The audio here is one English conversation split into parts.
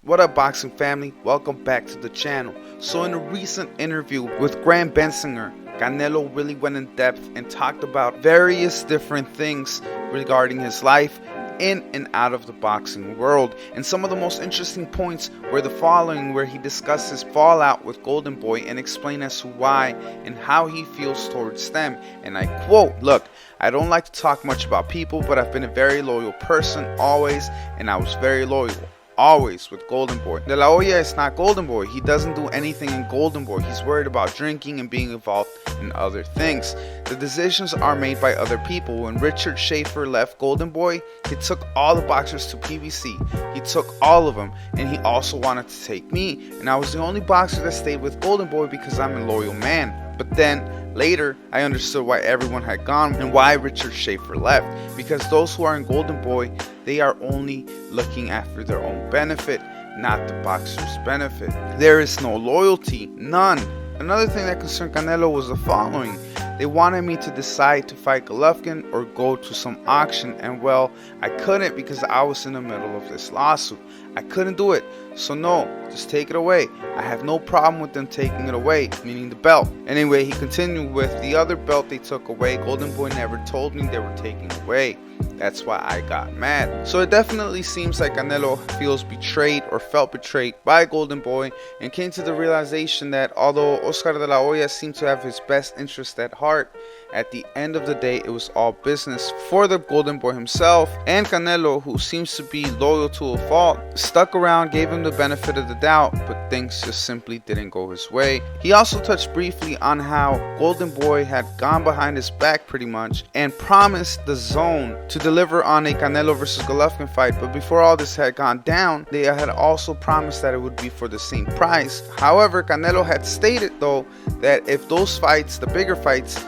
What up, boxing family? Welcome back to the channel. So in a recent interview with Graham Bensinger, Canelo really went in depth and talked about various different things regarding his life in and out of the boxing world. And some of the most interesting points were the following, where he discussed his fallout with Golden Boy and explained as to why and how he feels towards them. And I quote, "Look, I don't like to talk much about people, but I've been a very loyal person always, and I was very loyal always with Golden Boy. De La Hoya is not Golden Boy. He doesn't do anything in Golden Boy. He's worried about drinking and being involved in other things. The decisions are made by other people. When Richard Schaefer left Golden Boy, he took all the boxers to PBC. He took all of them, and he also wanted to take me, and I was the only boxer that stayed with Golden Boy because I'm a loyal man. But then later, I understood why everyone had gone and why Richard Schaefer left. Because those who are in Golden Boy, they are only looking after their own benefit, not the boxer's benefit. There is no loyalty, none." Another thing that concerned Canelo was the following. They wanted me to decide to fight Golovkin or go to some auction, and well, I couldn't because I was in the middle of this lawsuit. I couldn't do it, so no, just take it away. I have no problem with them taking it away, meaning the belt. Anyway, he continued with, the other belt they took away, Golden Boy never told me they were taking away. That's why I got mad. So it definitely seems like Canelo feels betrayed or felt betrayed by Golden Boy and came to the realization that although Oscar de la Hoya seemed to have his best interest at heart, at the end of the day it was all business for the Golden Boy himself. And Canelo, who seems to be loyal to a fault, stuck around, gave him the benefit of the doubt, but things just simply didn't go his way. He also touched briefly on how Golden Boy had gone behind his back pretty much and promised the Zone to deliver on a Canelo versus Golovkin fight, but before all this had gone down, they had also promised that it would be for the same price. However, Canelo had stated though that if those fights, the bigger fights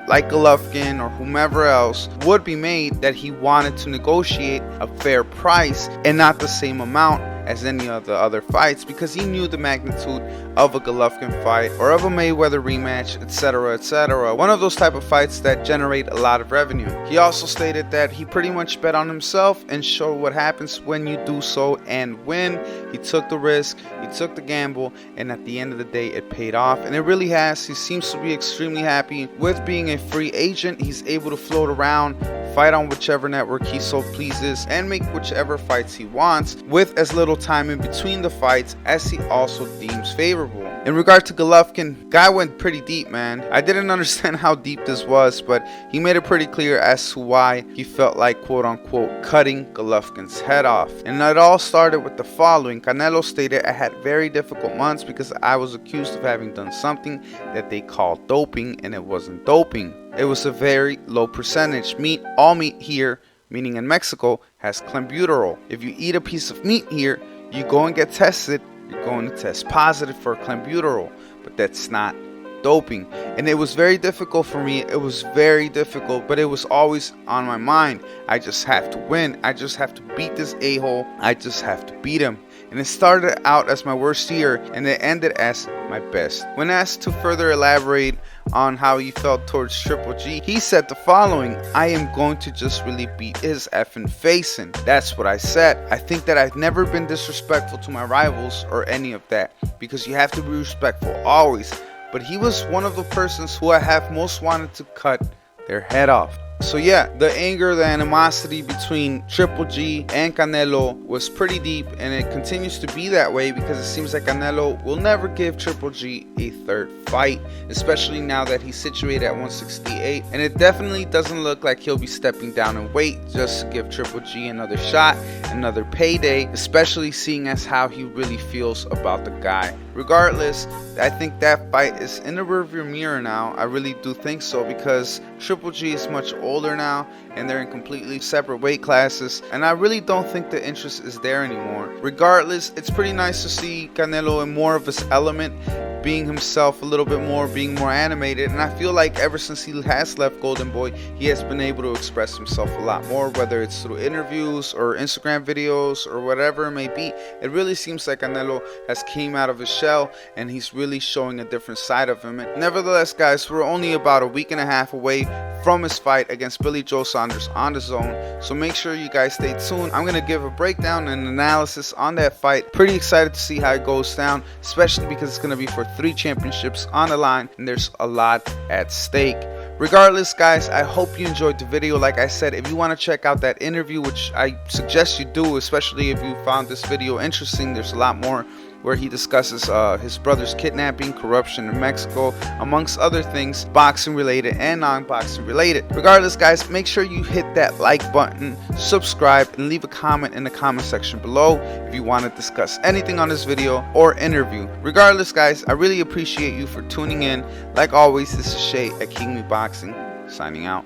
like Golovkin or whomever else, would be made, that he wanted to negotiate a fair price and not the same amount as any of the other fights, because he knew the magnitude of a Golovkin fight or of a Mayweather rematch, etc, etc, one of those type of fights that generate a lot of revenue. He also stated that he pretty much bet on himself and showed what happens when you do so and win. He took the risk, he took the gamble, and at the end of the day it paid off, and it really has. He seems to be extremely happy with being a free agent. He's able to float around, fight on whichever network he so pleases, and make whichever fights he wants with as little time in between the fights as he also deems favorable. In regard to Golovkin, guy went pretty deep, man. I didn't understand how deep this was, but he made it pretty clear as to why he felt like quote unquote cutting Golovkin's head off. And it all started with the following. Canelo stated, "I had very difficult months because I was accused of having done something that they call doping, and it wasn't doping. It was a very low percentage. All meat here," meaning in Mexico, "has clenbuterol. If you eat a piece of meat here, you go and get tested, you're going to test positive for clenbuterol, but that's not doping." And it was very difficult for me. It was very difficult, but it was always on my mind. I just have to win. I just have to beat this a-hole. I just have to beat him. And it started out as my worst year, and it ended as my best. When asked to further elaborate on how he felt towards Triple G, he said the following, "I am going to just really beat his effing face in." That's what I said. I think that I've never been disrespectful to my rivals or any of that, because you have to be respectful always. But he was one of the persons who I have most wanted to cut their head off. So yeah, the anger, the animosity between Triple G and Canelo was pretty deep, and it continues to be that way because it seems like Canelo will never give Triple G a third fight, especially now that he's situated at 168, and it definitely doesn't look like he'll be stepping down in weight just to give Triple G another shot, another payday, especially seeing as how he really feels about the guy. Regardless, I think that fight is in the rearview mirror now. I really do think so, because Triple G is much older now and they're in completely separate weight classes, and I really don't think the interest is there anymore. Regardless, it's pretty nice to see Canelo in more of his element, being himself a little bit more, being more animated, and I feel like ever since he has left Golden Boy, he has been able to express himself a lot more, whether it's through interviews or Instagram videos or whatever it may be. It really seems like Canelo has came out of his shell and he's really showing a different side of him. And nevertheless, guys, we're only about a week and a half away from his fight against Billy Joe Saunders on DAZN. So make sure you guys stay tuned. I'm going to give a breakdown and analysis on that fight. Pretty excited to see how it goes down, especially because it's going to be for 3 championships on the line and there's a lot at stake. Regardless, guys, I hope you enjoyed the video. Like I said, if you want to check out that interview, which I suggest you do, especially if you found this video interesting, there's a lot more where he discusses his brother's kidnapping, corruption in Mexico, amongst other things, boxing related and non-boxing related. Regardless, guys, make sure you hit that like button, subscribe, and leave a comment in the comment section below if you want to discuss anything on this video or interview. Regardless, guys, I really appreciate you for tuning in. Like always, this is Shay at King Me Boxing, signing out.